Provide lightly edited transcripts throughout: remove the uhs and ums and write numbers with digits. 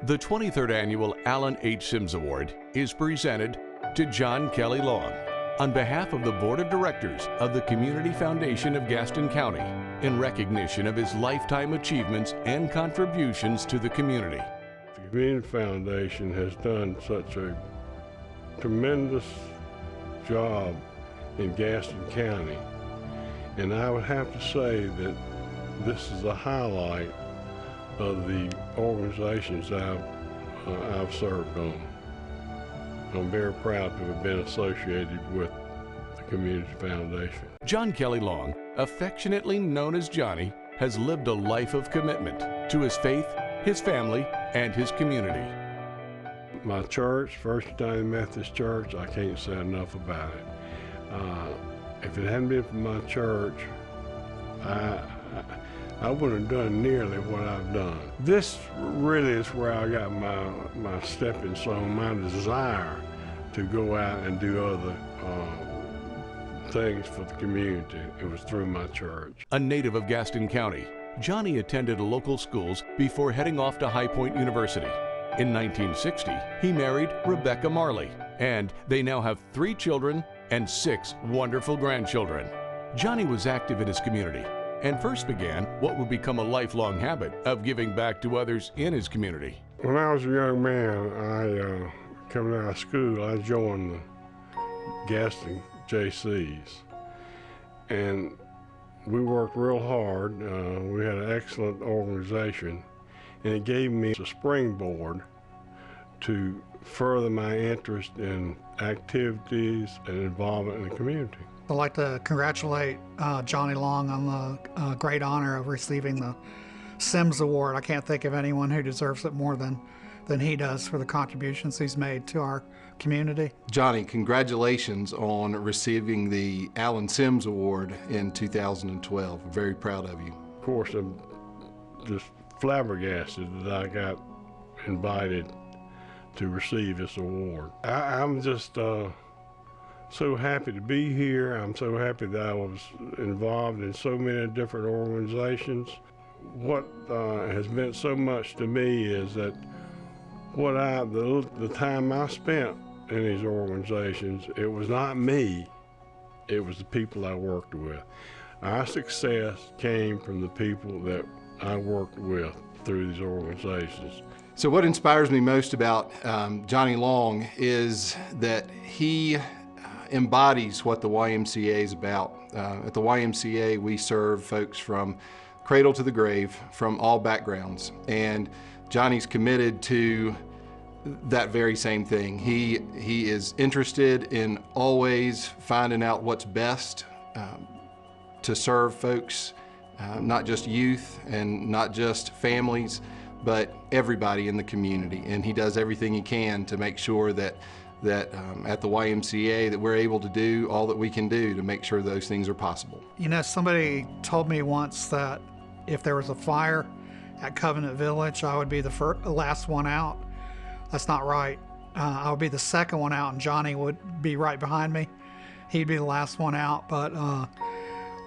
The 23rd Annual Alan H. Sims Award is presented to John Kelly Long on behalf of the Board of Directors of the Community Foundation of Gaston County in recognition of his lifetime achievements and contributions to the community. The Community Foundation has done such a tremendous job in Gaston County, and I would have to say that this is a highlight of the organizations I've served on. I'm very proud to have been associated with the Community Foundation. John Kelly Long, affectionately known as Johnny, has lived a life of commitment to his faith, his family, and his community. My church, First United Methodist Church, I can't say enough about it. If it hadn't been for my church, I wouldn't have done nearly what I've done. This really is where I got my stepping stone, my desire to go out and do other things for the community. It was through my church. A native of Gaston County, Johnny attended local schools before heading off to High Point University. In 1960, he married Rebecca Marley, and they now have 3 children and 6 wonderful grandchildren. Johnny was active in his community and first began what would become a lifelong habit of giving back to others in his community. When I was a young man, coming out of school, I joined the Gaston JCs, and we worked real hard. We had an excellent organization, and it gave me a springboard to further my interest in activities and involvement in the community. I'd like to congratulate Johnny Long on the great honor of receiving the Sims Award. I can't think of anyone who deserves it more than he does for the contributions he's made to our community. Johnny, congratulations on receiving the Alan Sims Award in 2012. I'm very proud of you. Of course, I'm just flabbergasted that I got invited to receive this award. I'm just so happy to be here. I'm so happy that I was involved in so many different organizations. What has meant so much to me is that the time I spent in these organizations, it was not me, it was the people I worked with. Our success came from the people that I worked with through these organizations. So what inspires me most about Johnny Long is that he embodies what the YMCA is about. At the YMCA, we serve folks from cradle to the grave, from all backgrounds, and Johnny's committed to that very same thing. He is interested in always finding out what's best to serve folks, not just youth and not just families, but everybody in the community. And he does everything he can to make sure that at the YMCA that we're able to do all that we can do to make sure those things are possible. You know, somebody told me once that if there was a fire at Covenant Village, I would be the last one out. That's not right. I would be the second one out, and Johnny would be right behind me. He'd be the last one out, but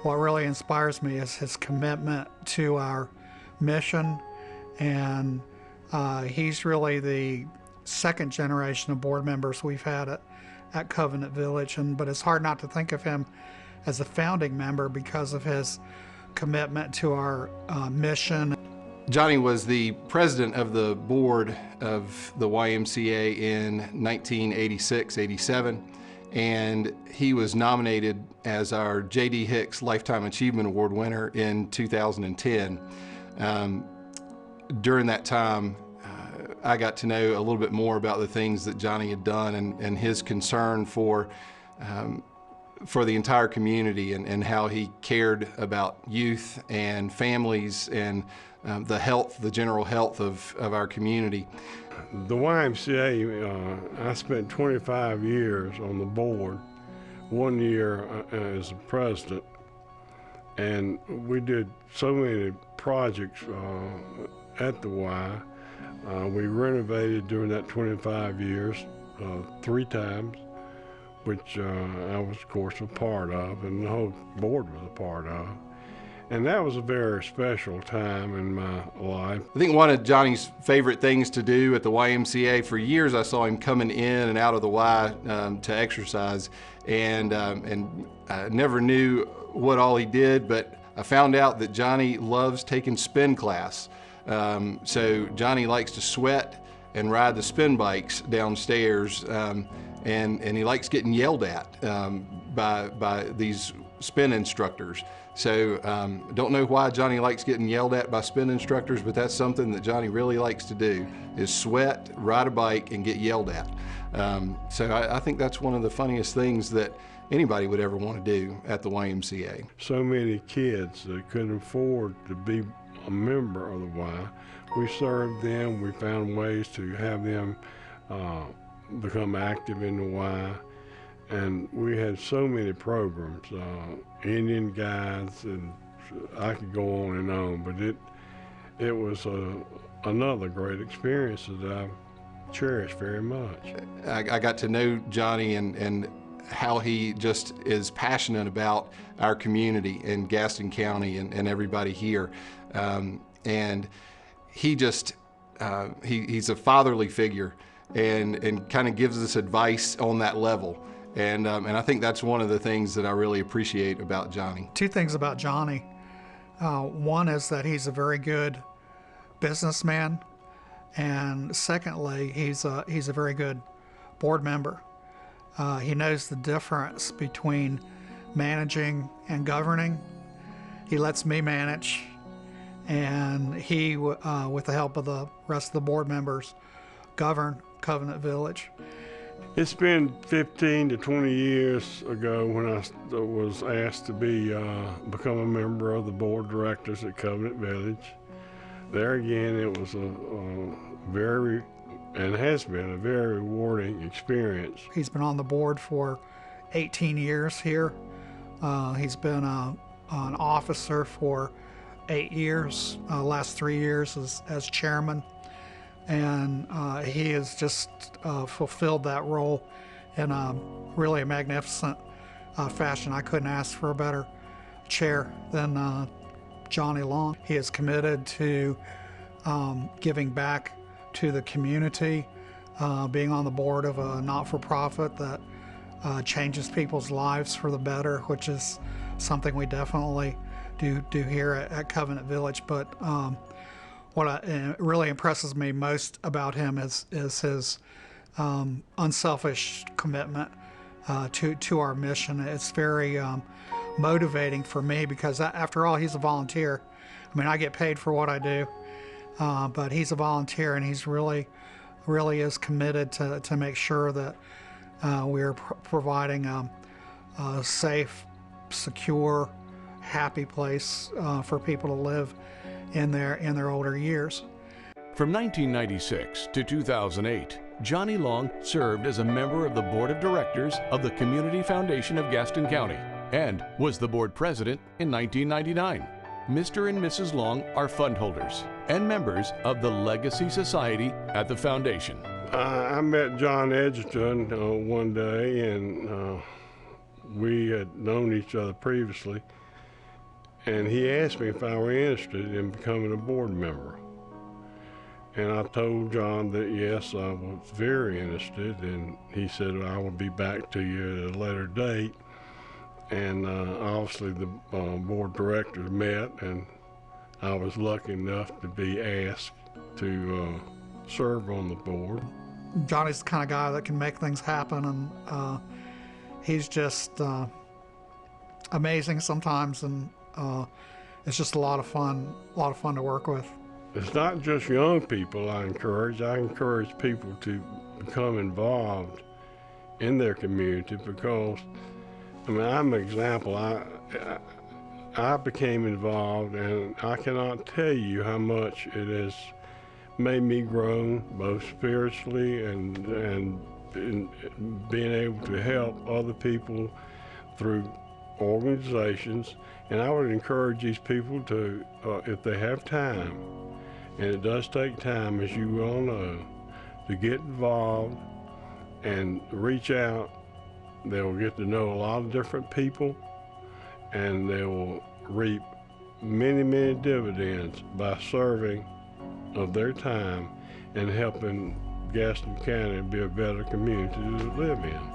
what really inspires me is his commitment to our mission, and he's really the second generation of board members we've had at Covenant Village, but it's hard not to think of him as a founding member because of his commitment to our mission. Johnny was the president of the board of the YMCA in 1986-87, and he was nominated as our J.D. Hicks Lifetime Achievement Award winner in 2010. During that time, I got to know a little bit more about the things that Johnny had done and his concern for the entire community and how he cared about youth and families and the general health of our community. The YMCA, I spent 25 years on the board, 1 year as the president, and we did so many projects at the Y. We renovated during that 25 years 3 times, which I was, of course, a part of, and the whole board was a part of. And that was a very special time in my life. I think one of Johnny's favorite things to do at the YMCA, for years I saw him coming in and out of the Y to exercise, and I never knew what all he did, but I found out that Johnny loves taking spin class. So Johnny likes to sweat and ride the spin bikes downstairs, and he likes getting yelled at by these spin instructors. So don't know why Johnny likes getting yelled at by spin instructors, but that's something that Johnny really likes to do, is sweat, ride a bike, and get yelled at. So I think that's one of the funniest things that anybody would ever want to do at the YMCA. So many kids that couldn't afford to be a member of the Y, we served them. We found ways to have them become active in the Y. And we had so many programs, Indian guides, and I could go on and on, but it was another great experience that I cherish very much. I got to know Johnny and how he just is passionate about our community in Gaston County and everybody here. And he just, he's a fatherly figure and kind of gives us advice on that level. And I think that's one of the things that I really appreciate about Johnny. Two things about Johnny. One is that he's a very good businessman, and secondly, he's a very good board member. He knows the difference between managing and governing. He lets me manage, and he, with the help of the rest of the board members, govern Covenant Village. It's been 15 to 20 years ago when I was asked to become a member of the board of directors at Covenant Village. There again, it was a very, and has been a very rewarding experience. He's been on the board for 18 years here. He's been an officer for 8 years, last 3 years as chairman. And he has just fulfilled that role in really a magnificent fashion. I couldn't ask for a better chair than Johnny Long. He is committed to giving back to the community, being on the board of a not-for-profit that changes people's lives for the better, which is something we definitely do here at Covenant Village. But what really impresses me most about him is his unselfish commitment to our mission. It's very motivating for me because after all, he's a volunteer. I mean, I get paid for what I do, but he's a volunteer, and he's really is committed to make sure that we're providing a safe, secure, happy place for people to live in their older years. From 1996 to 2008, Johnny Long served as a member of the Board of Directors of the Community Foundation of Gaston County and was the board president in 1999. Mr. and Mrs. Long are fund holders and members of the Legacy Society at the foundation. I met John Edgerton one day, and we had known each other previously. And he asked me if I were interested in becoming a board member. And I told John that yes, I was very interested, and he said, I will be back to you at a later date. And obviously the board of directors met, and I was lucky enough to be asked to serve on the board. Johnny's the kind of guy that can make things happen, and he's just amazing sometimes, and it's just a lot of fun to work with. It's not just young people I encourage people to become involved in their community, because I mean, I'm an example. I became involved, and I cannot tell you how much it has made me grow, both spiritually and in being able to help other people through organizations. And I would encourage these people to, if they have time, and it does take time, as you well know, to get involved and reach out. They will get to know a lot of different people, and they will reap many, many dividends by serving of their time and helping Gaston County be a better community to live in.